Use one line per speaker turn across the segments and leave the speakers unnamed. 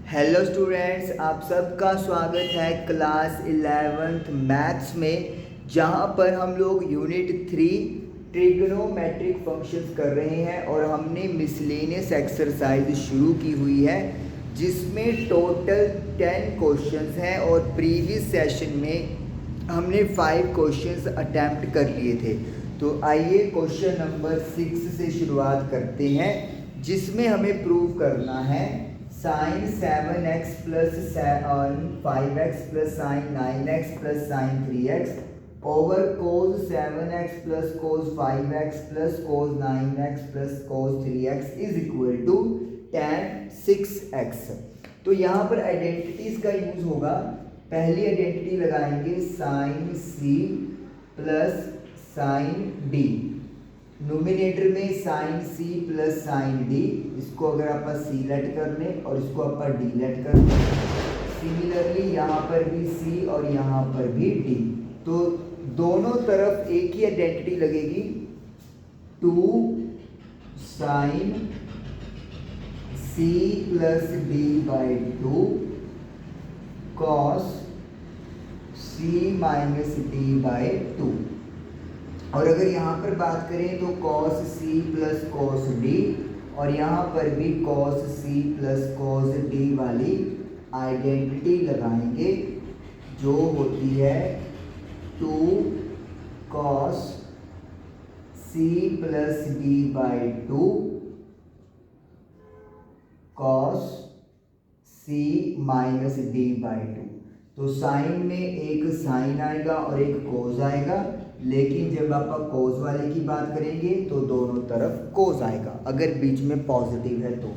Hello students, आप सबका स्वागत है क्लास 11th मैथ्स में, जहां पर हम लोग यूनिट 3 ट्रिग्नोमेट्रिक फंक्शंस कर रहे हैं और हमने मिसलेनियस एक्सरसाइज शुरू की हुई है जिसमें टोटल 10 क्वेश्चंस हैं और प्रीवियस सेशन में हमने 5 क्वेश्चंस अटैम्प्ट कर लिए थे। तो आइए क्वेश्चन नंबर 6 से शुरुआत करते हैं, जिसमें हमें प्रूव करना है sine 7x plus 5x plus sine 9x plus sine 3x over cos 7x plus cos 5x plus cos 9x plus cos 3x is equal to tan 6x। तो यहाँ पर आइडेंटिटीज का यूज होगा। पहली आइडेंटिटी लगाएंगे sine c plus sine d, denominator में sine c plus sine d, इसको अगर आप सी लेट कर लें और इसको आप डी लेट कर लें। सिमिलरली यहाँ पर भी c और यहाँ पर भी d, तो दोनों तरफ एक ही आइडेंटिटी लगेगी, 2 sine c plus d by 2 cos c minus d by 2। और अगर यहाँ पर बात करें तो cos c plus cos d और यहाँ पर भी cos c plus cos d वाली आइडेंटिटी लगाएंगे, जो होती है 2 cos c plus d by 2 cos c minus d by 2। तो साइन में एक साइन आएगा और एक कोज आएगा, लेकिन जब आप कोज वाले की बात करेंगे तो दोनों तरफ कोज आएगा अगर बीच में पॉजिटिव है तो।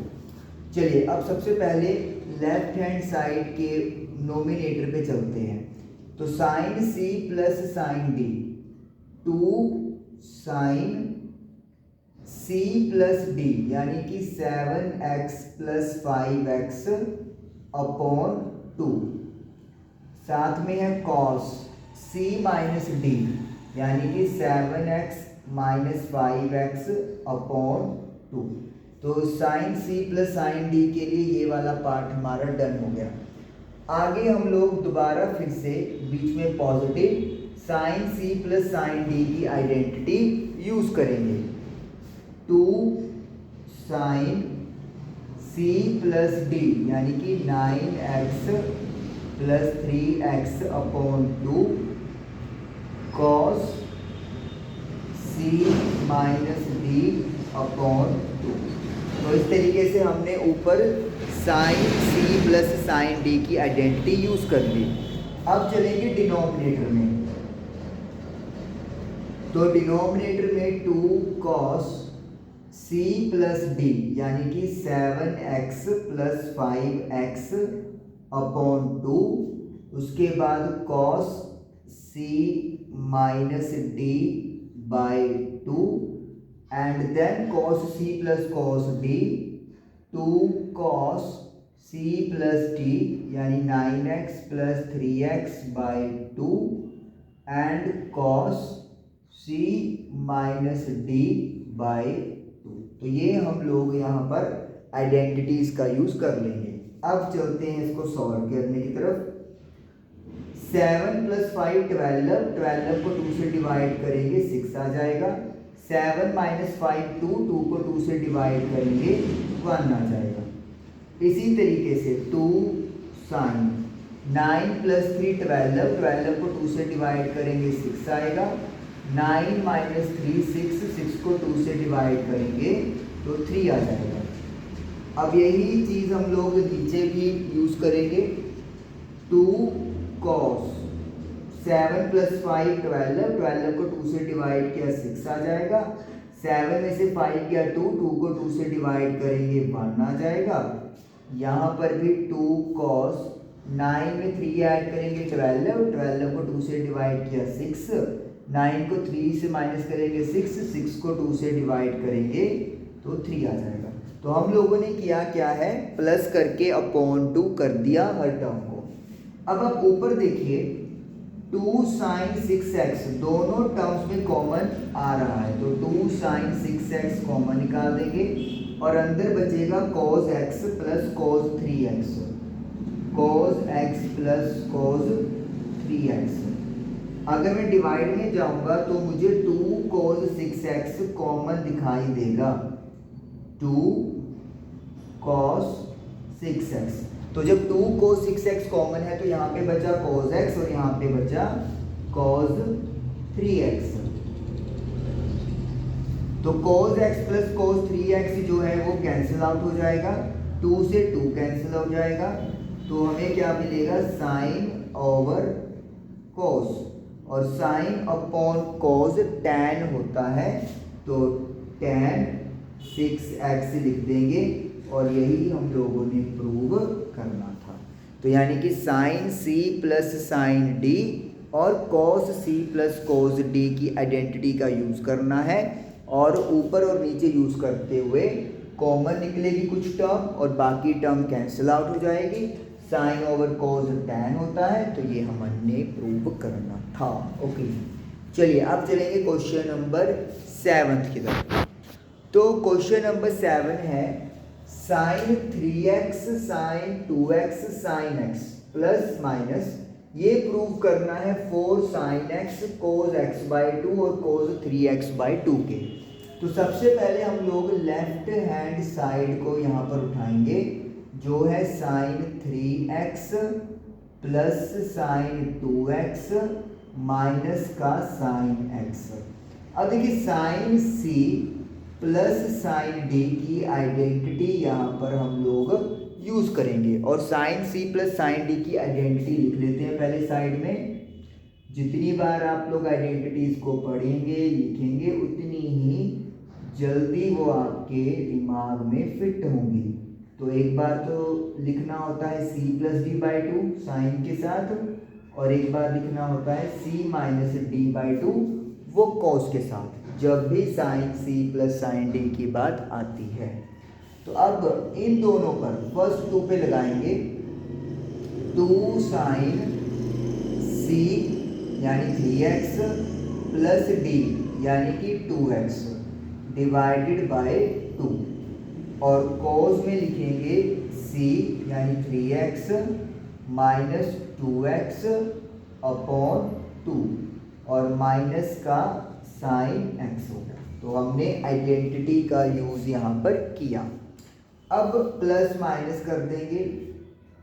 चलिए अब सबसे पहले लेफ्ट हैंड साइड के नोमिनेटर पे चलते हैं। तो sine c plus sine d, 2 sine c plus d यानी कि 7x प्लस 5x अपॉन 2, साथ में है cos c माइनस d यानी कि 7x माइनस 5x अपॉन 2। तो sine c plus sine d के लिए ये वाला पार्ट हमारा डन हो गया। आगे हम लोग दोबारा फिर से बीच में positive sine c plus sine d की आइडेंटिटी यूज करेंगे, 2 साइन c प्लस d यानी कि 9x plus 3x upon 2 cos c minus d upon 2। तो इस तरीके से हमने ऊपर sine c plus sine d की आइडेंटिटी यूज कर ली। अब चलेंगे डिनोमिनेटर में। तो डिनोमिनेटर में 2 कॉस c प्लस d यानी कि 7x प्लस 5x अपॉन 2, उसके बाद cos c minus d by 2 and then cos c plus cos d, 2 cos c plus d यानी 9x plus 3x by 2 and cos c minus d by 2। तो ये हम लोग यहाँ पर आइडेंटिटीज का यूज कर लेंगे। अब चलते हैं इसको सॉल्व करने की तरफ। 7 प्लस 5 12, 12 को 2 से डिवाइड करेंगे 6 आ जाएगा। 7 माइनस 5 2, 2 को 2 से डिवाइड करेंगे 1 आ जाएगा। इसी तरीके से 2 साइन 9 प्लस 3 12, 12 को 2 से डिवाइड करेंगे 6 आएगा। 9 माइनस 3 6, 6 को 2 से डिवाइड करेंगे तो 3 आ जाएगा। अब यही चीज़ हम लोग नीचे भी यूज़ करेंगे, 2 कॉस 7 प्लस 5 12, 12 को 2 से डिवाइड किया 6 आ जाएगा। 7 में से 5 किया 2, 2 को 2 से डिवाइड करेंगे 1 आ जाएगा। यहाँ पर भी 2 कॉस 9 में 3 ऐड करेंगे 12, 12 को 2 से डिवाइड किया 6, 9 को 3 से माइनस करेंगे 6, 6 को 2 से डिवाइड करेंगे तो 3 आ जाएगा। तो हम लोगों ने किया क्या है, प्लस करके अपॉन 2 कर दिया हर टर्म को। अब आप ऊपर देखिए 2 साइन 6x दोनों टर्म्स में कॉमन आ रहा है, तो 2 साइन 6x कॉमन निकाल देंगे और अंदर बचेगा cos x plus cos 3x, cos x plus cos 3x। अगर मैं डिवाइड में जाऊंगा तो मुझे 2 cos 6x कॉमन दिखाई देगा, 2 cos 6x। तो जब 2 cos 6x कॉमन है तो यहाँ पे बचा cos x और यहाँ पे बचा cos 3x। तो cos x plus cos 3x जो है वो कैंसिल आउट हो जाएगा, 2 से 2 कैंसिल हो जाएगा, तो हमें क्या मिलेगा sin ओवर cos, और sin अपॉन cos tan होता है, तो tan 6x लिख देंगे और यही हम लोगों ने प्रूव करना था। तो यानी कि sin c plus sin d और cos c plus cos d की आइडेंटिटी का यूज़ करना है, और ऊपर और नीचे यूज़ करते हुए कॉमन निकलेगी कुछ टर्म और बाकी टर्म कैंसिल आउट हो जाएगी, sin ओवर cos tan होता है, तो ये हमने प्रूव करना था। ओके, चलिए अब चलेंगे क्वेश्चन नंबर 7 की तरफ। तो क्वेश्चन नंबर 7 है sin 3x sin 2x sin x plus minus, ये प्रूव करना है 4 sin x cos x by 2 और cos 3x बाई 2 के। तो सबसे पहले हम लोग लेफ्ट हैंड साइड को यहाँ पर उठाएंगे, जो है sin 3x plus sin 2x minus का sin x। अब देखिए sin c plus sin d की आइडेंटिटी यहाँ पर हम लोग यूज़ करेंगे, और sin c plus sin d की आइडेंटिटी लिख लेते हैं पहले साइड में। जितनी बार आप लोग आइडेंटिटीज़ को पढ़ेंगे लिखेंगे उतनी ही जल्दी वो आपके दिमाग में फिट होंगी। तो एक बार तो लिखना होता है c plus D by 2 sine के साथ, और एक बार लिखना होता है c माइनस डी बाई 2 वो कॉस के साथ, जब भी sine c plus sine d की बात आती है। तो अब इन दोनों पर फर्स्ट 2 पे लगाएंगे, 2 साइन c यानी 3x प्लस d यानी कि 2x डिवाइडेड बाय 2, और कॉस में लिखेंगे c यानी 3x माइनस 2x अपॉन 2 और माइनस का साइन x होगा। तो हमने आइडेंटिटी का यूज़ यहाँ पर किया। अब प्लस माइनस कर देंगे,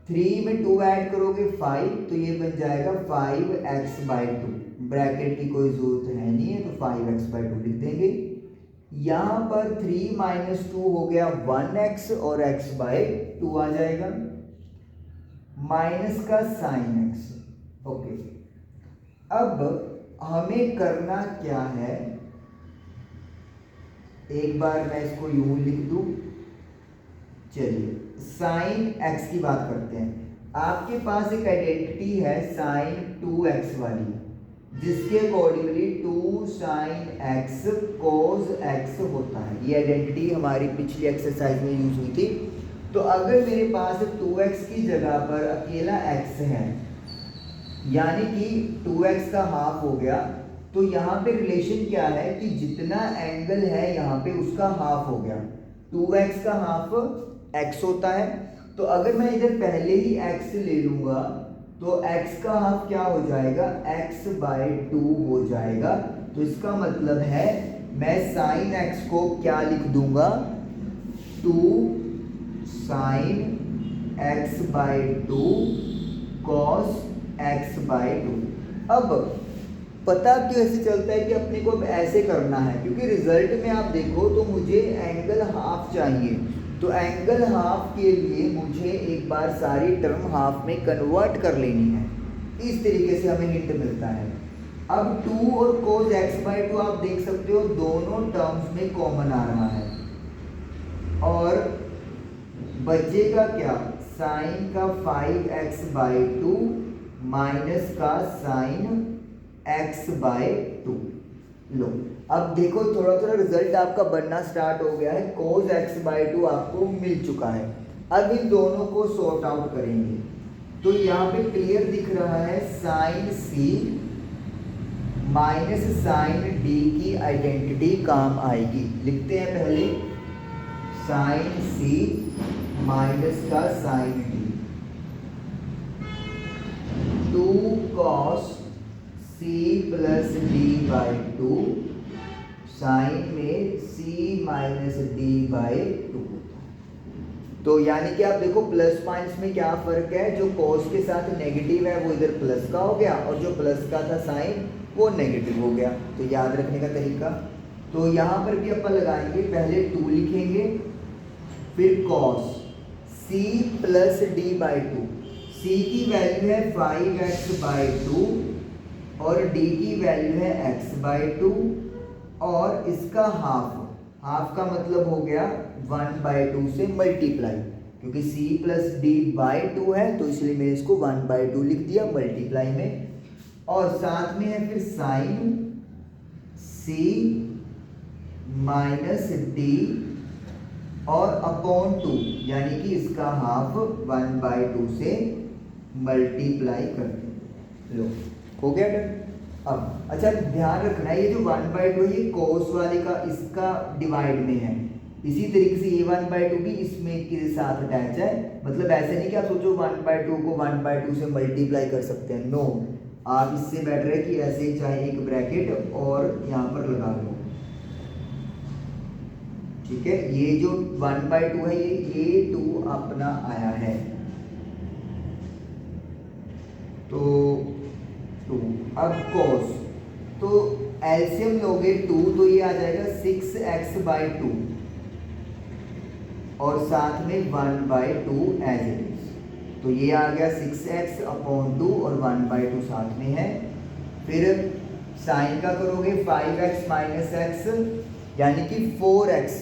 3 में 2 ऐड करोगे 5, तो ये बन जाएगा 5x बाई 2, ब्रैकेट की कोई ज़रूरत है नहीं है, तो 5x बाई 2 लिख देंगे। यहाँ पर 3 माइनस 2 हो गया 1x और x बाई 2 आ जाएगा, माइनस का साइन x। ओके, अब हमें करना क्या है, एक बार मैं इसको यूं लिख दूं। चलिए साइन x की बात करते हैं। आपके पास एक आइडेंटिटी है साइन 2x वाली, जिसके accordingly 2 sine x cos x होता है। ये आइडेंटिटी हमारी पिछली एक्सरसाइज में यूज हुई थी। तो अगर मेरे पास 2x की जगह पर अकेला x है, यानी कि 2x का हाफ हो गया, तो यहाँ पे रिलेशन क्या है कि जितना एंगल है यहाँ पे उसका हाफ हो गया। 2x का हाफ x होता है, तो अगर मैं इधर पहले ही x ले लूँगा तो x का हाफ क्या हो जाएगा, x बाई 2 हो जाएगा। तो इसका मतलब है मैं साइन x को क्या लिख दूंगा, 2 sine x by 2 cos x by 2। अब पता क्यों ऐसे चलता है कि अपने को अब ऐसे करना है, क्योंकि रिजल्ट में आप देखो तो मुझे एंगल हाफ चाहिए। तो एंगल हाफ के लिए मुझे एक बार सारी टर्म हाफ में कन्वर्ट कर लेनी है। इस तरीके से हमें हिंट मिलता है। अब 2 और cos x बाई 2 आप देख सकते हो दोनों टर्म्स में कॉमन आ रहा है, और बचेगा क्या, साइन का 5x बाई 2 माइनस का साइन x बाई 2। लो अब देखो थोड़ा थोड़ा रिजल्ट आपका बनना स्टार्ट हो गया है। cos x बाई 2 आपको मिल चुका है। अब इन दोनों को सॉर्ट आउट करेंगे, तो यहाँ पे क्लियर दिख रहा है sine c minus sine d की आइडेंटिटी काम आएगी। लिखते हैं पहले साइन सी माइनस का sine d, 2 cos C plus D by 2 sine में सी माइनस डी बाई 2। तो यानी कि आप देखो प्लस माइनस में क्या फर्क है, जो कॉस के साथ नेगेटिव है वो इधर प्लस का हो गया और जो प्लस का था साइन वो नेगेटिव हो गया। तो याद रखने का तरीका, तो यहाँ पर भी अपन लगाएंगे, पहले 2 लिखेंगे, फिर cos C plus D by 2, C की वैल्यू है 5x बाई 2 और डी की वैल्यू है x बाई 2 और इसका हाफ का मतलब हो गया 1/2 से मल्टीप्लाई, क्योंकि c प्लस डी बाई 2 है तो इसलिए मैंने इसको 1/2 लिख दिया मल्टीप्लाई में, और साथ में है फिर साइन c माइनस डी और अपॉन 2, यानी कि इसका हाफ 1/2 से मल्टीप्लाई कर लो। हो गया डन। अब अच्छा ध्यान रखना है, ये जो 1/2 है ये कोस वाले का इसका डिवाइड में है, इसी तरीके से ये 1/2 भी इसमें के साथ अटैच है। मतलब ऐसे नहीं कि आप सोचो 1/2 को 1/2 से मल्टीप्लाई कर सकते हैं, नो, आप इससे बेटर है कि ऐसे ही चाहे एक ब्रैकेट और यहाँ पर लगा लो, ठीक है। ये जो 1/2 है ये A2 अपना आया है, तो 2। अब cos, तो एलसीएम लोगे 2 तो ये आ जाएगा 6x बाई 2 और साथ में 1/2 एज इट इज, तो ये आ गया 6x अपॉन 2 और 1/2 साथ में है। फिर साइन का करोगे 5x माइनस एक्स यानी कि 4x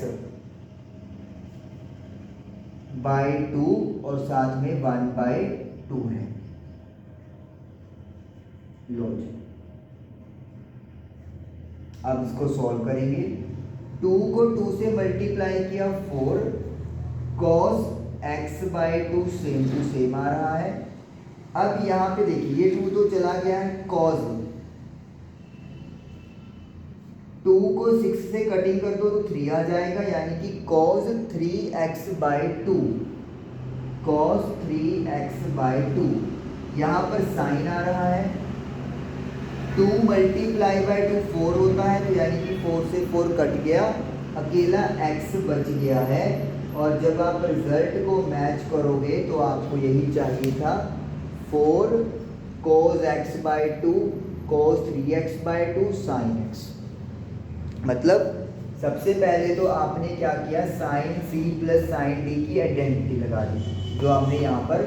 बाई 2 और साथ में 1/2 है। लो जी, अब इसको सॉल्व करेंगे, 2 को 2 से मल्टीप्लाई किया 4, cos x by 2 same to same आ रहा है। अब यहाँ पे देखिए ये 2 तो चला गया है, cos 2 को 6 से कटिंग कर दो तो 3 आ जाएगा, यानी कि cos 3x by 2, cos 3x by 2। यहाँ पर साइन आ रहा है, 2 मल्टीप्लाई बाई 2 4 होता है, तो यानी कि 4 से 4 कट गया, अकेला x बच गया है। और जब आप रिजल्ट को मैच करोगे तो आपको यही चाहिए था, 4 cos x by 2 cos 3x by 2 sin x। मतलब सबसे पहले तो आपने क्या किया, sine c plus sine d की आइडेंटिटी लगा दी, जो हमने यहाँ पर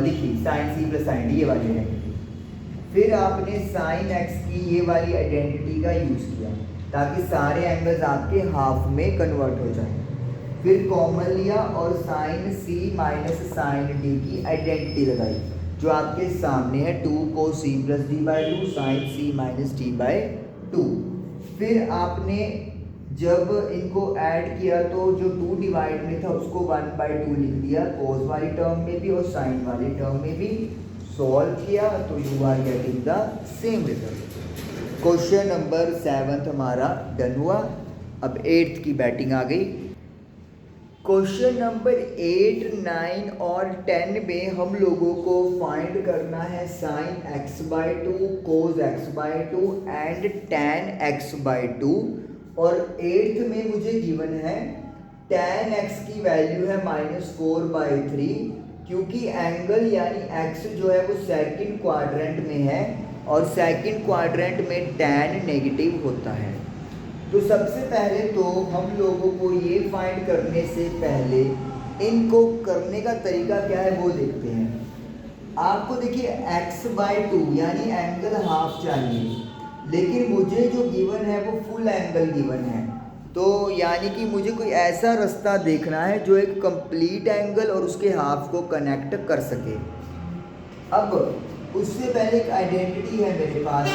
लिखी, sine c plus sine d ये वाली आइडेंटिटी। फिर आपने साइन x की ये वाली आइडेंटिटी का यूज़ किया ताकि सारे एंगल्स आपके हाफ में कन्वर्ट हो जाए। फिर कॉमन लिया और sine c minus sine d की आइडेंटिटी लगाई, जो आपके सामने है, 2 cos c plus D by 2 sine c minus d by 2। फिर आपने जब इनको ऐड किया तो जो 2 डिवाइड में था उसको 1/2 लिख दिया, cos वाली टर्म में भी और साइन वाली टर्म में भी। सॉल्व किया तो you are getting the same result. Question number 7 हमारा डन हुआ। अब 8th की बैटिंग आ गई। क्वेश्चन नंबर 8, 9 और 10 में हम लोगों को फाइंड करना है sine x by 2, cos x by 2 and tan x by 2। और 8th में मुझे गिवन है tan x की वैल्यू है -4/3, क्योंकि एंगल यानी x जो है वो सेकंड क्वाड्रेंट में है और सेकंड क्वाड्रेंट में tan नेगेटिव होता है। तो सबसे पहले तो हम लोगों को ये फाइंड करने से पहले इनको करने का तरीका क्या है वो देखते हैं। आपको देखिए x बाई 2 यानी एंगल हाफ चाहिए, लेकिन मुझे जो गिवन है वो फुल एंगल गिवन है, तो यानी कि मुझे कोई ऐसा रास्ता देखना है जो एक कंप्लीट एंगल और उसके हाफ को कनेक्ट कर सके। अब उससे पहले एक आइडेंटिटी है मेरे पास,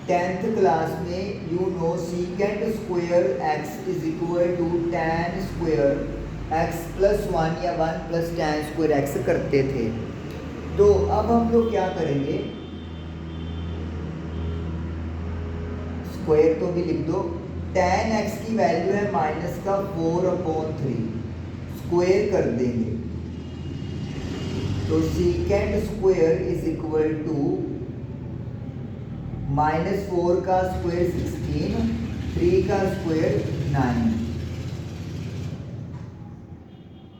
10th क्लास में you know secant square x is equal to tan square x plus 1 या 1 प्लस tan स्क्वायर x करते थे। तो अब हम लोग क्या करेंगे, स्क्वायर तो भी लिख दो, tan x की वैल्यू है माइनस का 4/3, स्क्वायर कर देंगे तो secant square is equal to -4 का स्क्वायर 16, 3 का स्क्वायर 9,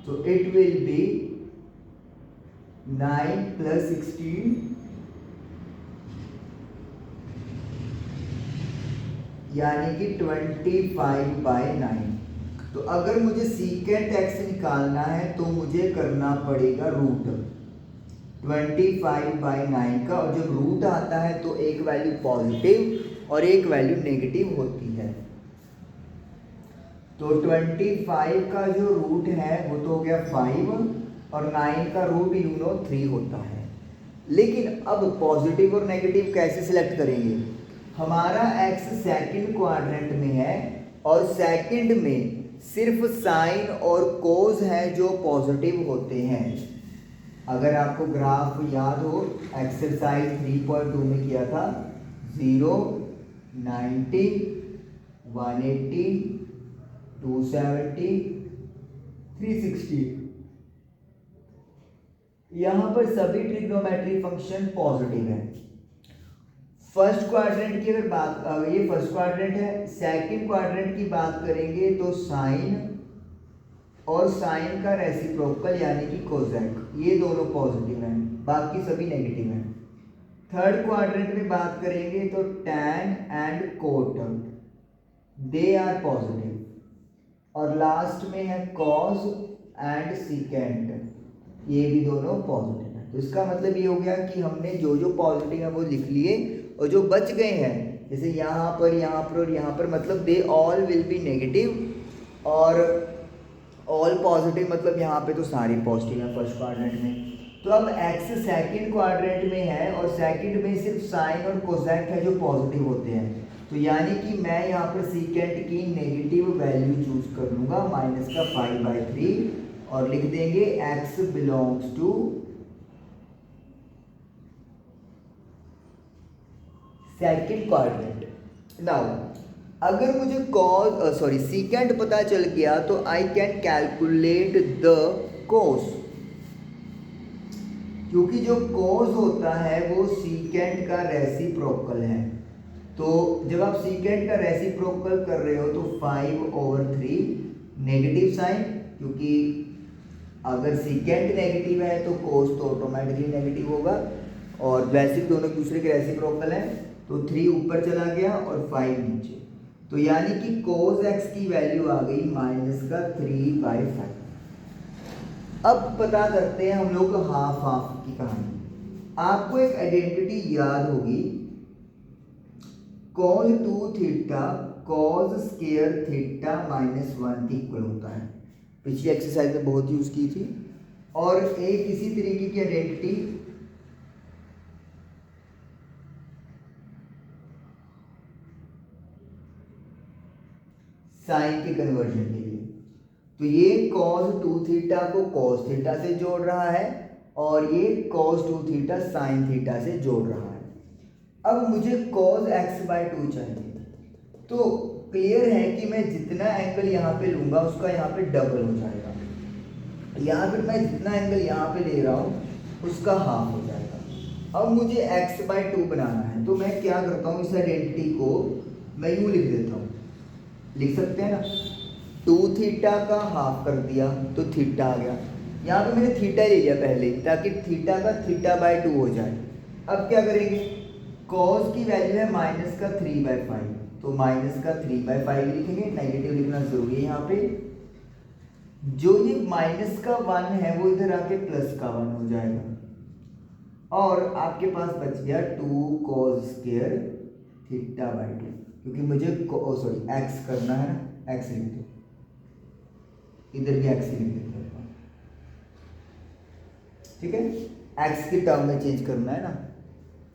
तो इट विल बी 9 + 16 यानी कि 25/9। तो अगर मुझे सीकेंट एक्स निकालना है तो मुझे करना पड़ेगा रूट 25/9 का, और जब रूट आता है तो एक वैल्यू पॉजिटिव और एक वैल्यू नेगेटिव होती है। तो 25 का जो रूट है वो तो हो गया 5 और 9 का रूट 3 होता है। लेकिन अब पॉजिटिव और नेगेटिव कैसे सिलेक्ट करेंगे? हमारा x सेकंड क्वाड्रेंट में है और सेकंड में सिर्फ साइन और कोज है जो पॉजिटिव होते हैं। अगर आपको ग्राफ याद हो, एक्सरसाइज 3.2 में किया था 0, 90, 180, 270, 360, यहां पर सभी ट्रिग्नोमेट्री फंक्शन पॉजिटिव है। फर्स्ट क्वाड्रेंट की अगर बात, ये फर्स्ट क्वाड्रेंट है, सेकंड क्वाड्रेंट की बात करेंगे तो साइन और साइन का रेसिप्रोकल यानी कि कोसेक, ये दोनों पॉजिटिव हैं, बाकी सभी नेगेटिव हैं। थर्ड क्वाड्रेंट में बात करेंगे तो tan and cot, they are positive, और लास्ट में है कॉस एंड सीकेंट, ये भी दोनों पॉजिटिव हैं। तो इसका मतलब ये हो गया कि हमने जो जो पॉजिटिव है वो लिख लिए, और जो बच गए हैं जैसे यहाँ पर और यहाँ पर, मतलब they all will be negative, और ऑल पॉजिटिव मतलब यहाँ पे तो सारी पॉजिटिव है फर्स्ट क्वाड्रेंट में। तो अब x सेकंड क्वाड्रेंट में है और सेकंड में सिर्फ साइन और कोसेक है जो पॉजिटिव होते हैं, तो यानी कि मैं यहाँ पर सीकेंट की नेगेटिव वैल्यू चूज कर लूँगा -5/3 और लिख देंगे x belongs to second quadrant. Now अगर मुझे सीकेंट पता चल गया तो I can calculate the cos, क्योंकि जो कोस होता है वो सीकेंट का रेसिप्रोकल है। तो जब आप सीकेंट का रेसिप्रोकल कर रहे हो तो 5/3 नेगेटिव साइन, क्योंकि अगर सीकेंट नेगेटिव है तो कोस तो ऑटोमेटिकली नेगेटिव होगा, और वैसे दोनों एक दूसरे के रेसिप्रोकल हैं, तो 3 ऊपर चला गया और 5 नीचे, तो यानी कि कोस एक्स की वैल्यू आ गई -3/5। अब पता करते हैं हम लोग हाफ हाफ की कहानी। आपको एक आइडेंटिटी याद होगी, cos 2 theta cos square theta -1 के इक्वल होता है, पिछली एक्सरसाइज में बहुत यूज की थी। और एक इसी तरीके की आइडेंटिटी साइन के कन्वर्जन के लिए, तो ये cos 2 थीटा को cos थीटा से जोड़ रहा है और ये cos 2 थीटा साइन थीटा से जोड़ रहा है। अब मुझे cos x/2 चाहिए, तो क्लियर है कि मैं जितना एंगल यहाँ पे लूँगा उसका यहाँ पे डबल हो जाएगा, या फिर मैं जितना एंगल यहाँ पे ले रहा हूँ उसका हाफ हो जाएगा। अब मुझे x/2 बनाना है, तो मैं क्या करता हूँ, इस आइडेंटिटी को मैं यूँ लिख देता हूँ, लिख सकते हैं ना, 2 थीटा का हाफ कर दिया तो थीटा आ गया। यहाँ पे मैंने थीटा ले लिया पहले ताकि थीटा का थीटा/2 हो जाए। अब क्या करेंगे, कॉस की वैल्यू है -3/5, तो -3/5 लिखेंगे, नेगेटिव लिखना जरूरी है यहाँ पे। जो ये -1 है वो इधर आके +1 हो जाएगा, और आपके पास बच गया 2 cos स्क्वायर थीटा/2, क्योंकि मुझे एक्स करना है ना, एक्स लिख दो, इधर भी एक्स लिख देते हैं, ठीक है, एक्स की टर्म में चेंज करना है ना।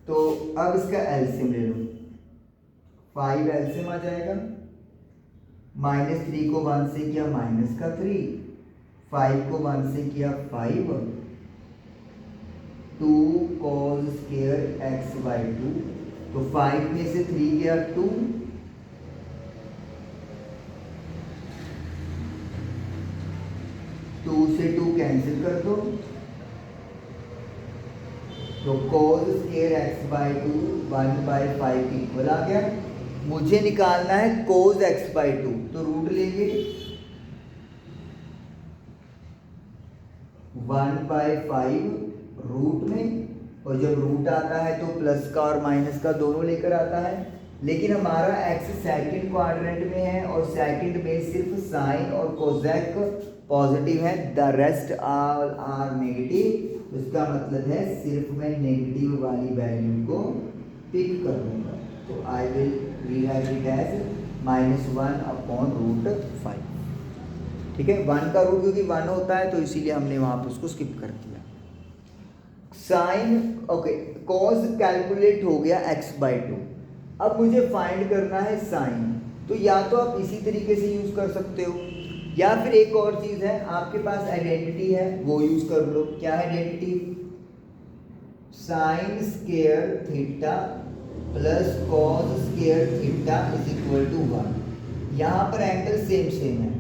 तो अब इसका एलसीएम ले लो, 5 एलसीएम आ जाएगा, -3 को 1 से किया -3, 5 को 1 से किया 5, 2 cos स्क्वायर x/2, तो 5 में से 3 गया 2, 2 से 2 कैंसिल कर दो, तो cos square x by 2 1/5 equal आ गया। मुझे निकालना है cos x बाई 2, तो रूट लेंगे 1/5 रूट में, और जब रूट आता है तो प्लस का और माइनस का दोनों लेकर आता है। लेकिन हमारा x सेकंड क्वाड्रेंट में है और सेकंड में सिर्फ साइन और कोसेक पॉजिटिव है, the rest all are negative. इसका मतलब है सिर्फ मैं नेगेटिव वाली वैल्यू को पिक कर लूँगा, तो I will rewrite it as -1/√5। ठीक है, 1 का रूट क्योंकि 1 होता है तो इसीलिए हमने वहाँ पर उसको स्किप कर दिया। साइन ओके, कॉस कैलकुलेट हो गया x/2। अब मुझे फाइंड करना है साइन, तो या तो आप इसी तरीके से यूज़ कर सकते हो, या फिर एक और चीज़ है, आपके पास आइडेंटिटी है वो यूज़ कर लो। क्या है identity? Sine square theta plus cos square theta is equal to 1। यहाँ पर एंगल सेम सेम है,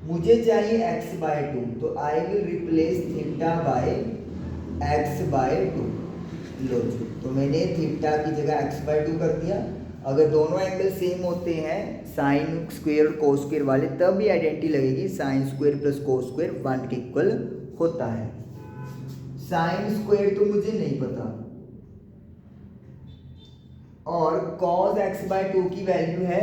मुझे चाहिए x/2, तो I will replace theta by x/2। लो जी, तो मैंने थीटा की जगह x/2 कर दिया। अगर दोनों एंगल सेम होते हैं, साइन स्क्वायर और कोस स्क्वायर वाले, तब भी आइडेंटिटी लगेगी, sine square plus cos square 1 के इक्वल होता है। साइन स्क्वायर तो मुझे नहीं पता, और cos x/2 की वैल्यू है,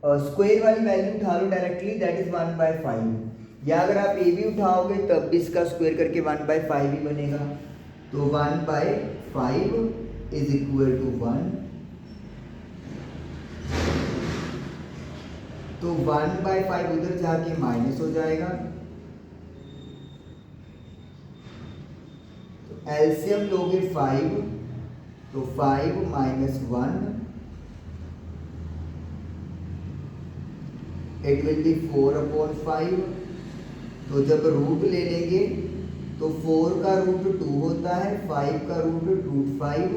स्क्वायर वाली वैल्यू उठा लो डायरेक्टली, दैट इज 1/5। या अगर आप ये भी उठाओगे तब भी इसका स्क्वायर करके 1/5 ही बनेगा, तो 1/5 इज इक्वल टू 1। तो 1/5 उधर जाके माइनस हो जाएगा, तो एलसीएम लोगे 5, तो 5 - 1 इट विल बी 4/5। तो जब रूट ले लेंगे तो 4 का रूट 2 होता है, 5 का रूट 5,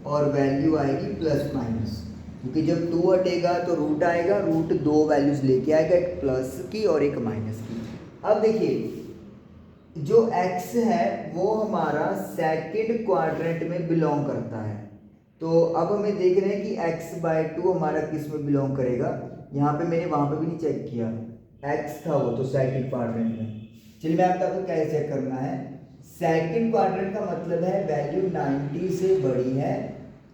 और वैल्यू आएगी प्लस माइनस, क्योंकि जब 2 हटेगा तो रूट आएगा, रूट 2 वैल्यूज लेके आएगा, एक प्लस की और एक माइनस की। अब देखिए जो x है वो हमारा सेकंड क्वाड्रेंट में बिलोंग करता है, तो अब हमें देख रहे हैं कि x/2 हमारा किस में बिलोंग करेगा। यहाँ पे मैंने वहाँ पे भी नहीं चेक किया, x था वो तो सेकंड क्वाड्रेंट में। चलिए मैं आपको कैसे चेक करना है। सेकंड क्वाड्रेंट का मतलब है वैल्यू 90 से बड़ी है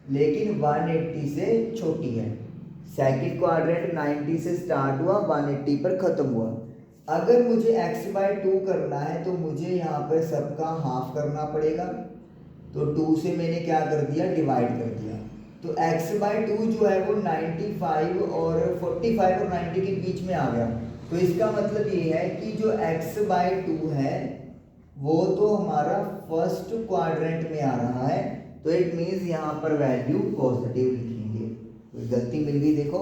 लेकिन 180 से छोटी है। सेकंड क्वाड्रेंट 90 से स्टार्ट हुआ, 180 पर ख़त्म हुआ। अगर मुझे x/2 करना है तो मुझे यहाँ पर सबका हाफ करना पड़ेगा, तो 2 से मैंने क्या कर दिया, डिवाइड कर दिया। तो x/2 जो है वो 95 और 45 और 90 के बीच में आ गया, तो इसका मतलब ये है कि जो x/2 है वो तो हमारा फर्स्ट क्वाड्रेंट में आ रहा है, तो इट मीन्स यहाँ पर वैल्यू पॉजिटिव लिखेंगे। तो गलती मिल गई, देखो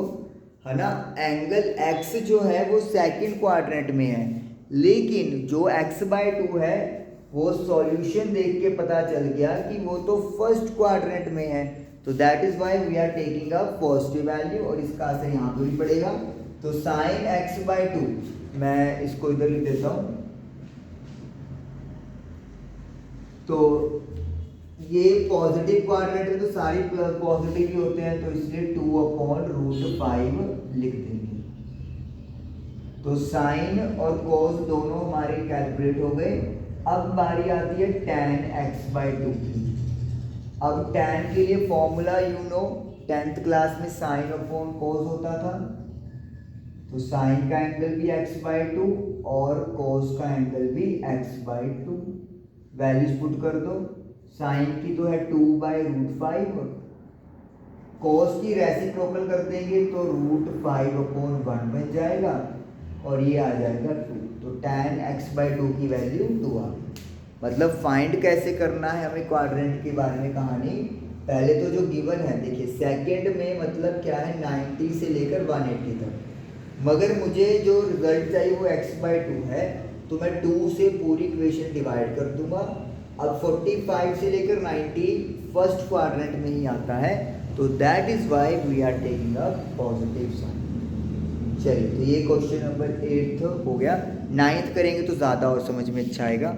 है ना, एंगल x जो है वो सेकंड क्वाड्रेंट में है, लेकिन जो x/2 है वो सॉल्यूशन देख के पता चल गया कि वो तो फर्स्ट क्वाड्रेंट में है, तो that is why we are taking a positive value, और इसका असर यहाँ पे भी पड़ेगा। तो साइन x/2, मैं इसको इधर लिख देता हूँ, तो ये पॉजिटिव क्वाड्रेंट है तो सारी पॉजिटिव ही होते हैं, तो इसलिए 2/√5 लिख देंगे। तो साइन और कोस दोनों हमारे कैलकुलेट हो गए। अब बारी आती है tan x/2 की। अब tan के लिए formula you know, 10th class में साइन अपॉन कोस होता था, तो साइन का एंगल भी x/2 और कोस का एंगल भी x/2। वैल्यूज पुट कर दो, साइन की तो है 2/√5, कोस की रेसिप्रोकल कर देंगे तो √5/1 बन जाएगा, और ये आ जाएगा 2, तो tan x/2 की वैल्यू 2 आ गई। मतलब फाइंड कैसे करना है हमें क्वाड्रेंट के बारे में कहानी। पहले तो जो गिवन है, देखिए सेकंड में मतलब क्या है 90 से लेकर 180 तक, मगर मुझे जो रिजल्ट चाहिए वो x/2 है, तो मैं 2 से पूरी इक्वेशन डिवाइड कर दूंगा। अब 45 से लेकर 90 फर्स्ट क्वाड्रेंट में ही आता है, तो that is why we are taking a positive sine. चलिए, तो ये क्वेश्चन नंबर 8 हो गया। नाइन्थ करेंगे तो ज़्यादा और समझ में अच्छा आएगा।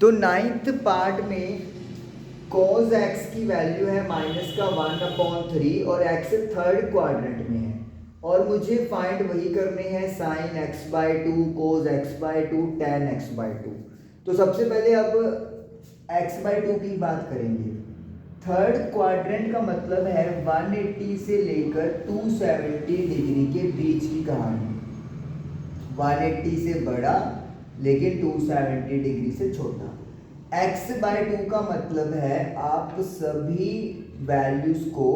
तो नाइन्थ पार्ट में cos x की वैल्यू है -1/3 और x थर्ड क्वाड्रेंट में है, और मुझे फाइंड वही करने हैं sin x/2, cos x/2, tan x/2। तो सबसे पहले अब x/2 की बात करेंगे। थर्ड क्वाड्रेंट का मतलब है 180 से लेकर 270 डिग्री के बीच की कहानी। 180 से बड़ा लेकिन 270 डिग्री से छोटा। x/2 का मतलब है आप सभी वैल्यूज को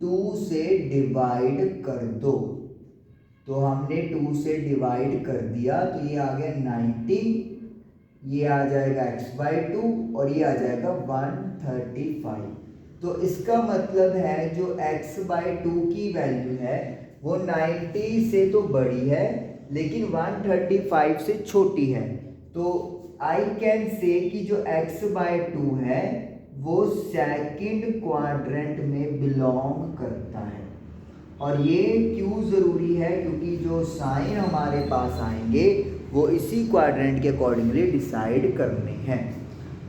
2 से डिवाइड कर दो। तो हमने 2 से डिवाइड कर दिया तो ये आ गया 90, ये आ जाएगा x/2 और ये आ जाएगा 135। तो इसका मतलब है जो x/2 की वैल्यू है वो 90 से तो बड़ी है लेकिन 135 से छोटी है। तो आई कैन से कि जो x/2 है वो सेकंड क्वाड्रेंट में बिलोंग करता है। और ये क्यों ज़रूरी है, क्योंकि जो साइन हमारे पास आएंगे वो इसी क्वाड्रेंट के अकॉर्डिंगली डिसाइड करने हैं।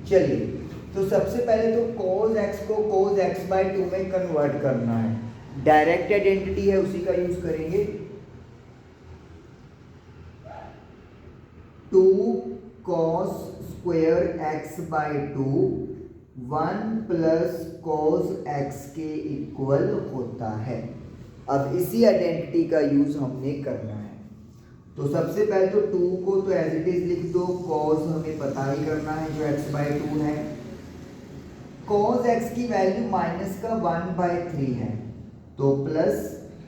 चलिए, तो सबसे पहले तो cos x को cos x/2 में कन्वर्ट करना है। डायरेक्ट आइडेंटिटी है उसी का यूज करेंगे। 2 cos square x/2 1 plus cos x के इक्वल होता है। अब इसी आइडेंटिटी का यूज हमने करना है। तो सबसे पहले तो 2 को तो एज इट इज लिख दो, cos हमें पता ही करना है जो x/2 है। cos x की वैल्यू -1/3 है तो प्लस,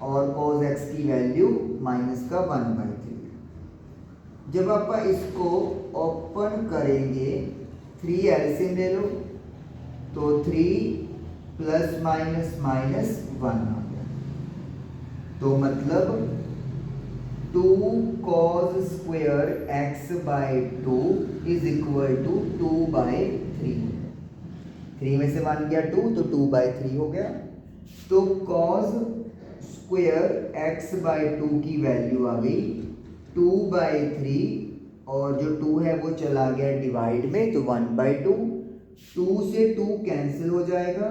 और cos x की वैल्यू -1/3। जब आप इसको ओपन करेंगे 3 एलसीएम ले लो तो 3 प्लस माइनस माइनस 1 आ गया। तो मतलब 2 cos square x/2 is equal to 2/3। 3 में से 1 गया 2 तो 2/3 हो गया। तो cos स्क्वायर x/2 की वैल्यू आ गई 2/3, और जो 2 है वो चला गया डिवाइड में तो 1/2। 2 से 2 कैंसिल हो जाएगा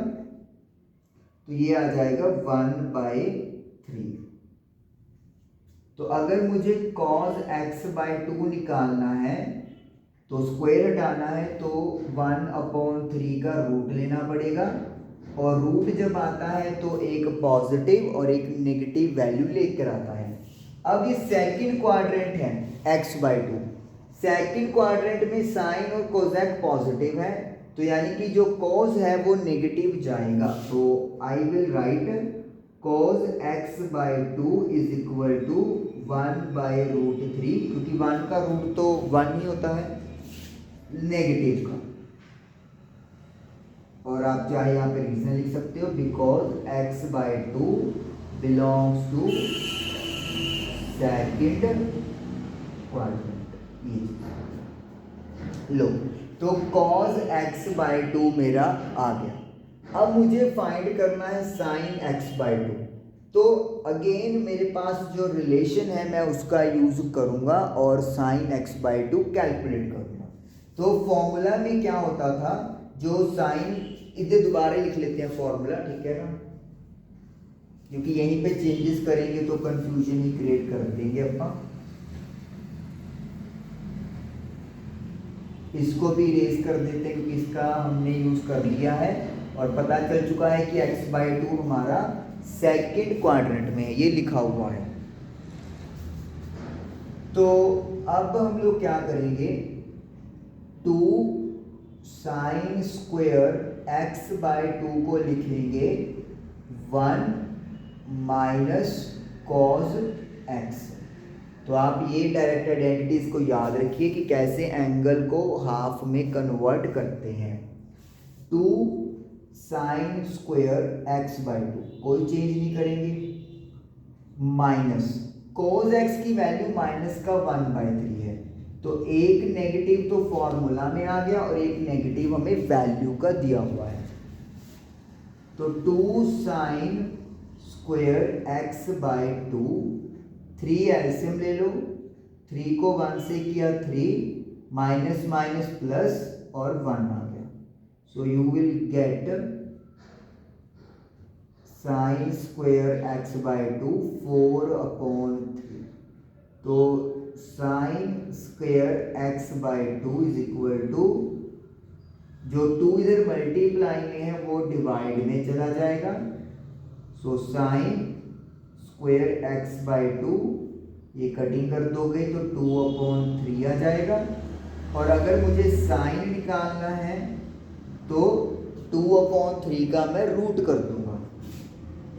तो ये आ जाएगा 1/3। तो अगर मुझे cos x/2 निकालना है तो स्क्वायर हटाना है तो 1/3 का रूट लेना पड़ेगा, और रूट जब आता है तो एक पॉजिटिव और एक नेगेटिव वैल्यू लेकर आता है। अब ये सेकंड क्वाड्रेंट है x/2। सेकंड क्वाड्रेंट में साइन और कोसेक पॉजिटिव है, तो यानी कि जो cos है वो नेगेटिव जाएगा। तो I will write cos x/2 is equal to 1/√3, क्योंकि 1 का रूट तो 1 ही होता है नेगेटिव का। और आप चाहे यहाँ पे रीजन लिख सकते हो, because x/2 belongs to second quadrant. लो, तो cos x/2 मेरा आ गया। अब मुझे फाइंड करना है sin x/2। तो अगेन मेरे पास जो रिलेशन है मैं उसका यूज करूंगा और sin x/2 कैलकुलेट करूंगा। तो फॉर्मूला में क्या होता था, जो साइन, इधर दोबारा लिख लेते हैं फॉर्मूला, ठीक है ना, क्योंकि यहीं पे चेंजेस करेंगे तो कंफ्यूजन ही क्रिएट कर देंगे अपन। इसको भी इरेज कर देते हैं क्योंकि इसका हमने यूज कर लिया है और पता चल चुका है कि x/2 हमारा सेकंड क्वाड्रेंट में है, ये लिखा हुआ है। तो अब हम लोग क्या करेंगे, 2 sin स्क्वायर x/2 को लिखेंगे 1 माइनस cos x। तो आप ये डायरेक्ट आइडेंटिटीज को याद रखिए कि कैसे एंगल को हाफ में कन्वर्ट करते हैं। 2 sin स्क्वायर x/2 कोई चेंज नहीं करेंगे, माइनस cos x की वैल्यू -1/3 है, तो एक नेगेटिव तो फॉर्मूला में आ गया और एक नेगेटिव हमें वैल्यू का दिया हुआ है। तो 2 sin स्क्वायर x/2, 3 एलसीएम ले लो 3 को 1 से किया 3, माइनस माइनस प्लस और 1 आ गया। So you will get sine square x by 2 4/3। तो sine square x by 2 is equal to, जो 2 इधर मल्टीप्लाई में है वो डिवाइड में चला जाएगा। So sine square x by 2, ये कटिंग कर दोगे तो 2/3 आ जाएगा। और अगर मुझे साइन निकालना है तो 2/3 का मैं रूट कर दूंगा,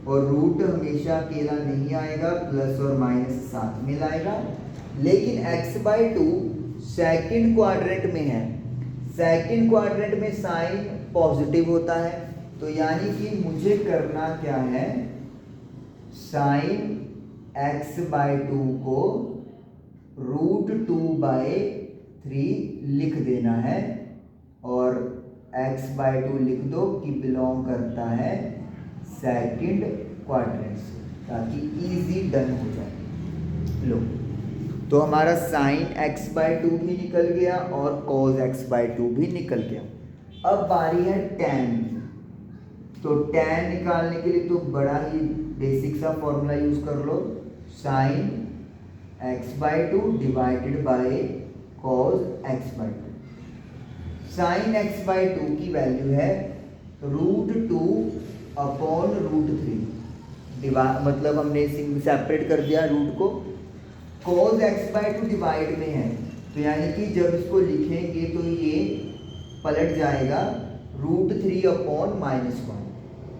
और रूट हमेशा अकेला नहीं आएगा, प्लस और माइनस साथ में लाएगा। लेकिन x बाई 2 सेकेंड क्वाड्रेंट में है, सेकेंड क्वाड्रेंट में साइन पॉजिटिव होता है, तो यानी कि मुझे करना क्या है, साइन x बाई 2 को √2/3 लिख देना है, और x बाई 2 लिख दो कि बिलोंग करता है सेकंड क्वाड्रेंट से, ताकि इजी डन हो जाए। लो, तो हमारा साइन x बाई 2 भी निकल गया और कॉस x बाई 2 भी निकल गया। अब बारी है tan। तो tan निकालने के लिए तो बड़ा ही बेसिक सा फॉर्मूला यूज कर लो, sine x by 2 divided by cos x by 2। Sine x by 2 की वैल्यू है √2/√3, मतलब हमने सेपरेट कर दिया रूट को। cos x बाई 2 डिवाइड में है, तो यानी कि जब इसको लिखेंगे तो ये पलट जाएगा √3/-1।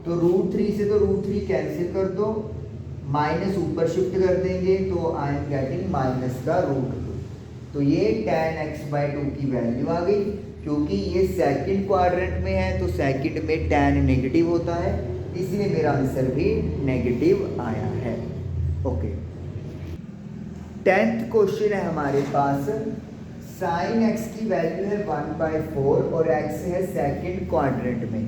तो √3 से तो √3 कैंसिल कर दो, माइनस ऊपर शिफ्ट कर देंगे तो आई एम गेटिंग माइनस का √2। तो ये tan x बाई 2 की वैल्यू आ गई। क्योंकि ये सेकंड क्वाड्रेंट में है तो सेकंड में tan नेगेटिव होता है, इसलिए मेरा आंसर भी नेगेटिव आया है। ओके, 10th क्वेश्चन है हमारे पास। साइन x की वैल्यू है 1/4 और x है सेकंड क्वाड्रेंट में,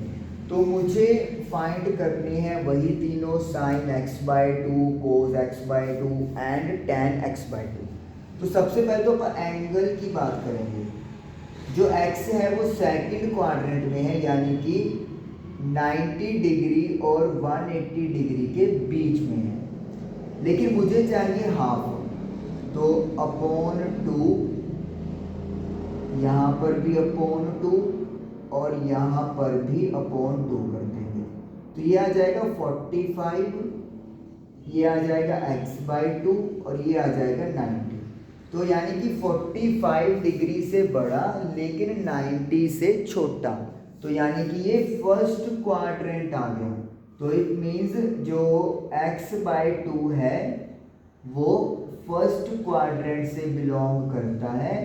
तो मुझे फाइंड करनी है वही तीनों, sine x by 2, cos x by 2 and tan x by 2। तो सबसे पहले तो अपन एंगल की बात करेंगे। जो x है वो सेकंड क्वाड्रेंट में है, यानी कि 90 डिग्री और 180 डिग्री के बीच में है, लेकिन मुझे चाहिए हाफ, तो /2, यहाँ पर भी /2 और यहाँ पर भी /2 कर देंगे, तो ये आ जाएगा 45, ये आ जाएगा x बाई 2 और ये आ जाएगा 90। तो यानी कि 45 डिग्री से बड़ा लेकिन 90 से छोटा, तो यानी कि ये फर्स्ट क्वाड्रेंट आ गया। तो इट मीन्स जो x बाई 2 है वो फर्स्ट क्वाड्रेंट से बिलोंग करता है,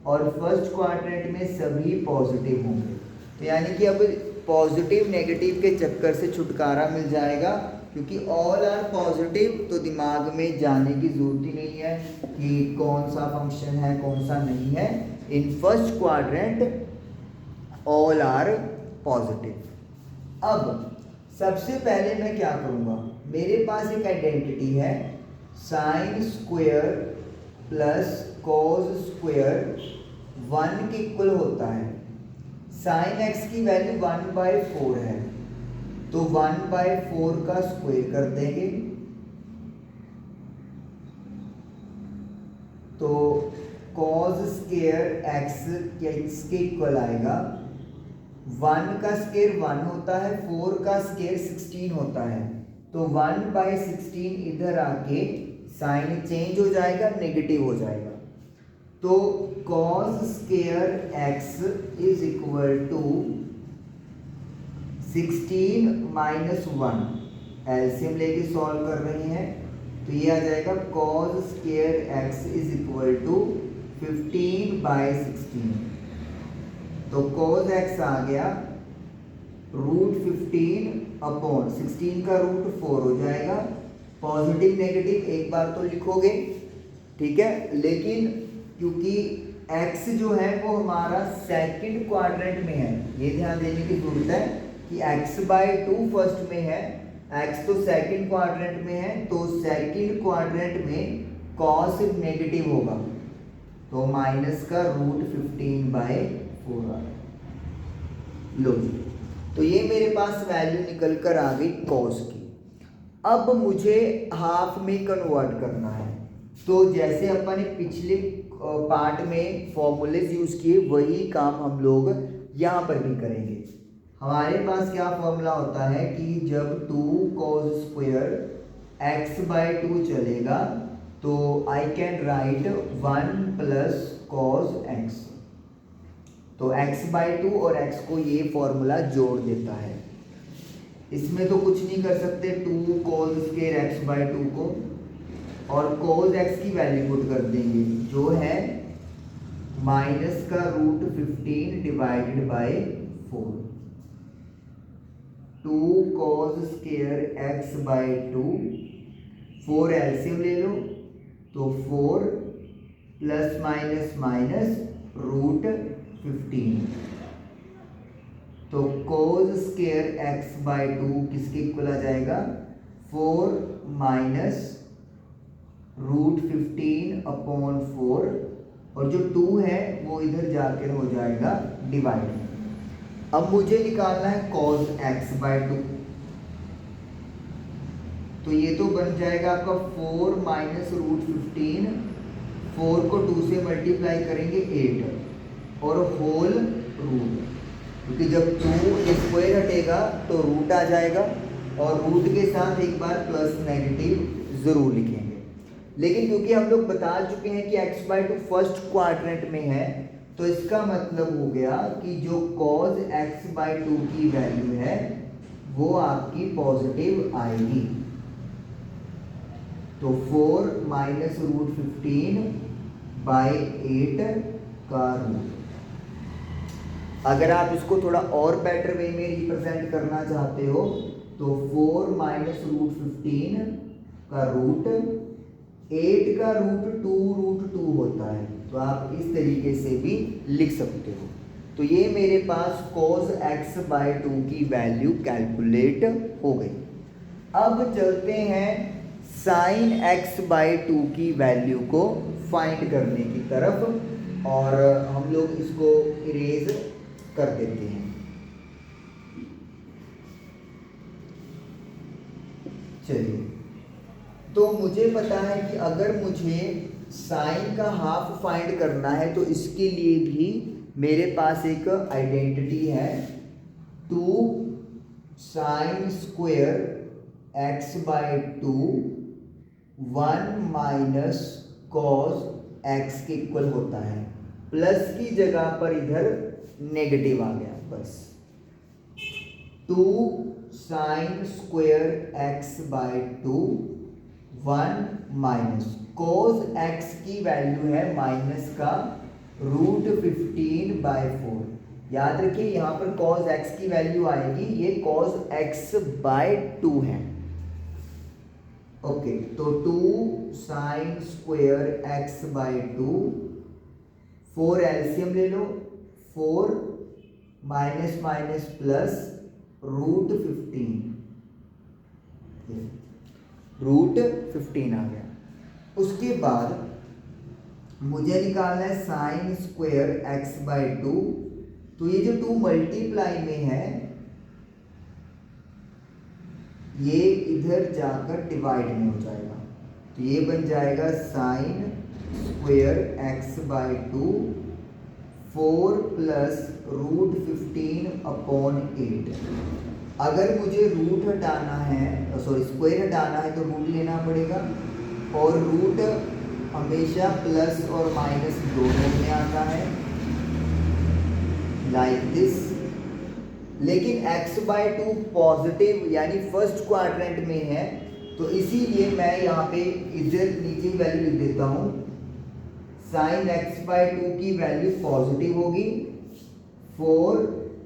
और फर्स्ट क्वाड्रेंट में सभी पॉजिटिव होंगे। तो यानी कि अब पॉजिटिव नेगेटिव के चक्कर से छुटकारा मिल जाएगा, क्योंकि ऑल आर पॉजिटिव, तो दिमाग में जाने की ज़रूरत ही नहीं है कि कौन सा फंक्शन है कौन सा नहीं है। In first quadrant all are positive. अब सबसे पहले मैं क्या करूँगा, मेरे पास एक आइडेंटिटी है, sine square plus cos square 1 के इक्वल होता है। साइन x की वैल्यू 1/4 है, तो 1/4 का स्क्वायर कर देंगे, तो cos स्क्वायर x के इक्वल आएगा, 1 का स्क्वायर 1 होता है, 4 का स्क्वायर 16 होता है, तो 1/16 इधर आके साइन चेंज हो जाएगा, नेगेटिव हो जाएगा। तो cos square x is equal to 16 minus 1, LCM लेके सॉल्व कर रहे हैं, तो ये आ जाएगा cos square x is equal to 15/16। तो cos x आ गया √15/16 का √4 हो जाएगा। पॉजिटिव नेगेटिव एक बार तो लिखोगे, ठीक है, लेकिन क्योंकि x जो है वो हमारा सेकंड क्वाड्रेंट में है, ये ध्यान देने की जरूरत है कि x बाई 2 फर्स्ट में है, x तो सेकंड क्वाड्रेंट में है, तो सेकंड क्वाड्रेंट में cos नेगेटिव होगा, तो माइनस का √15/4 आ गया। लो जी, तो ये मेरे पास वैल्यू निकल कर आ गई कॉस की। अब मुझे हाफ में कन्वर्ट करना है, तो जैसे अपन ने पिछले पार्ट में फॉर्मूलेज यूज किए वही काम हम लोग यहाँ पर भी करेंगे। हमारे पास क्या फॉर्मूला होता है कि जब 2cos² x/2 चलेगा तो I can write 1 + cos x। तो x/2 और x को ये फॉर्मूला जोड़ देता है। इसमें तो कुछ नहीं कर सकते 2cos² x/2 को, और cos x की वैल्यू पुट कर देंगे जो है माइनस का √15/4। 2cos² x/2, 4 एलसीएम ले लो तो 4 ± √15। तो cos² x/2 किसके इक्वल आ जाएगा? 4 - √15/4, और जो 2 है वो इधर जाकर हो जाएगा डिवाइड। अब मुझे निकालना है cos x/2, तो ये तो बन जाएगा आपका 4 - √15, 4 को 2 से मल्टीप्लाई करेंगे 8 और होल रूट, क्योंकि जब 2 स्क्वायर हटेगा तो रूट आ जाएगा, और रूट के साथ एक बार प्लस नेगेटिव ज़रूर लिखेंगे। लेकिन क्योंकि हम लोग बता चुके हैं कि x/2 फर्स्ट क्वाड्रेंट में है, तो इसका मतलब हो गया कि जो cos x/2 की वैल्यू है वो आपकी पॉजिटिव आएगी। तो 4 - √15/8 का रूट। अगर आप इसको थोड़ा और बेटर वे में रिप्रेजेंट करना चाहते हो तो 4 - √15 का रूट, 8 का रूट 2√2 होता है, तो आप इस तरीके से भी लिख सकते हो। तो ये मेरे पास cos x/2 की वैल्यू कैलकुलेट हो गई। अब चलते हैं sin x/2 की वैल्यू को फाइंड करने की तरफ, और हम लोग इसको इरेज कर देते हैं। चलिए, तो मुझे पता है कि अगर मुझे साइन का हाफ फाइंड करना है तो इसके लिए भी मेरे पास एक आइडेंटिटी है, 2sin² x/2 1 - cos x के इक्वल होता है। प्लस की जगह पर इधर नेगेटिव आ गया, बस 2sin² x/2 1 - cos x की वैल्यू है माइनस का √15/4। याद रखिए यहाँ पर cos x की वैल्यू आएगी, ये cos x/2 है। ओके, तो 2sin² x/2, 4 एलसीएम ले लो, 4 - प्लस √15 आ गया। उसके बाद मुझे निकालना है sin² x/2, तो ये जो 2 मल्टीप्लाई में है ये इधर जाकर डिवाइड में हो जाएगा, तो ये बन जाएगा sin² x/2 4 + √15/8। अगर मुझे रूट हटाना है, सॉरी स्क्वायर हटाना है, तो रूट लेना पड़ेगा, और रूट हमेशा प्लस और माइनस दोनों में आता है, लाइक दिस। लेकिन x/2 पॉजिटिव यानी फर्स्ट क्वाड्रेंट में है, तो इसीलिए मैं यहाँ पे इधर नीचे वैल्यू लिख देता हूँ। sin x/2 की वैल्यू पॉजिटिव होगी, 4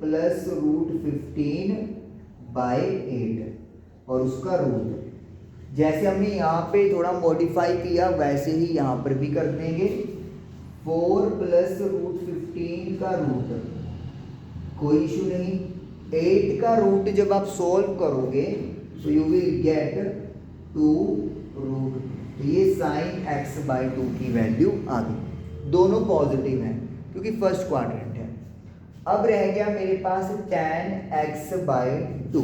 + √15/8 और उसका रूट। जैसे हमने यहाँ पे थोड़ा मॉडिफाई किया वैसे ही यहाँ पर भी कर देंगे, 4 + √15 का रूट, कोई इशू नहीं। 8 का रूट जब आप सॉल्व करोगे तो यू विल गेट 2√2। तो ये sin x/2 की वैल्यू आ गई। दोनों पॉजिटिव हैं क्योंकि फर्स्ट क्वाड्रेंट है। अब रह गया मेरे पास tan x/2।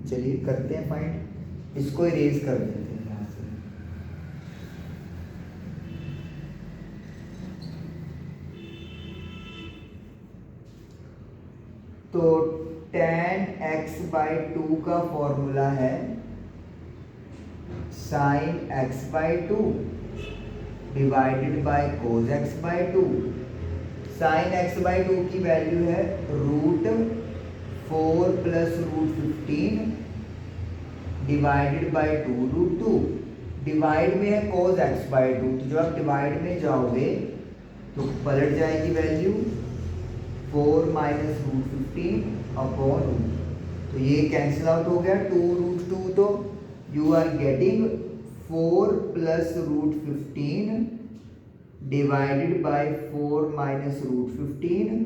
चलिए करते हैं फाइंड, इसको इरेज कर देते हैं यहाँ से। तो tan x/2 का फॉर्मूला है sin x/2 divided by cos x/2। sin x/2 की वैल्यू है √4 प्लस √15 डिवाइडेड बाय 2√2। डिवाइड में है cos x/2, तो जब आप डिवाइड में जाओगे तो पलट जाएगी वैल्यू 4 माइनस √15 अपॉन √2। तो ये कैंसिल आउट हो गया 2√2, तो you are getting 4 plus √15 divided by 4 minus √15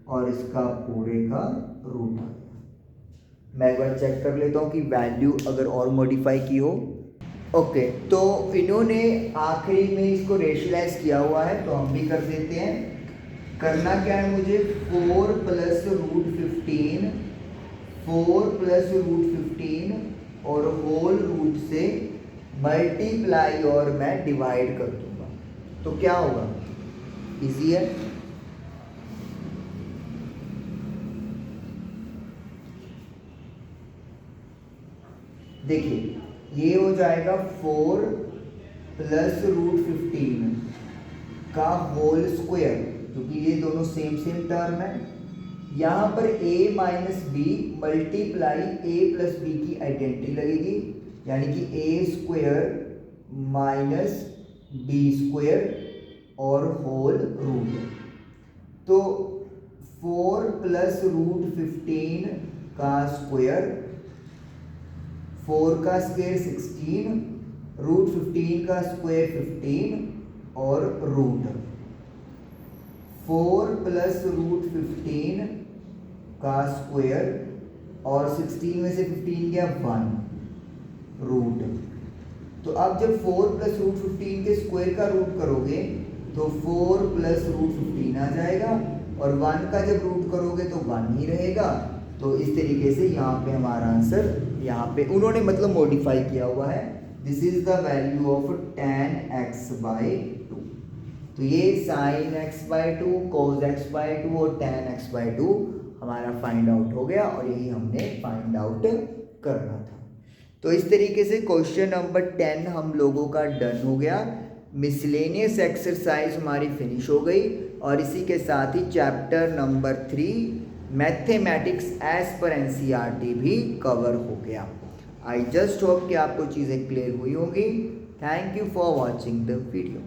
और इसका पूरे का रूट आ गया। मैं एक बार चेक कर लेता हूँ कि वैल्यू अगर और मॉडिफाई की हो। ओके, तो इन्होंने आखिरी में इसको रेशलाइज किया हुआ है, तो हम भी कर देते हैं। करना क्या है मुझे, 4 प्लस √15 और होल रूट से मल्टीप्लाई और मैं डिवाइड कर दूंगा, तो क्या होगा, इजी है। देखिए ये हो जाएगा 4 प्लस √15 का होल स्क्वायर, क्योंकि ये दोनों सेम टर्म है। यहाँ पर a minus b multiply a plus b की आइडेंटिटी लगेगी, यानी कि a square minus b square और होल रूट। तो 4 प्लस √15 का स्क्वायर, 4 का स्क्वायर 16, √15 का स्क्वायर 15 और रूट 4 प्लस √15 का स्क्वायर और 16 में से 15 गया 1 रूट। तो अब जब 4 प्लस √15 के स्क्वायर का रूट करोगे तो 4 प्लस √15 आ जाएगा, और 1 का जब रूट करोगे तो 1 ही रहेगा। तो इस तरीके से यहाँ पे हमारा आंसर, यहाँ पे उन्होंने मतलब मॉडिफाई किया हुआ है। This is the value of tan x/2। तो ये sin x/2, cos x/2 और tan x/2 हमारा फाइंड आउट हो गया, और यही हमने फाइंड आउट करना था। तो इस तरीके से क्वेश्चन नंबर 10 हम लोगों का डन हो गया। मिसलेनियस एक्सरसाइज हमारी फिनिश हो गई, और इसी के साथ ही chapter number 3 mathematics as per NCERT भी कवर हो गया। आई जस्ट होप कि आपको चीज़ें क्लियर हुई होंगी। Thank you for watching the video.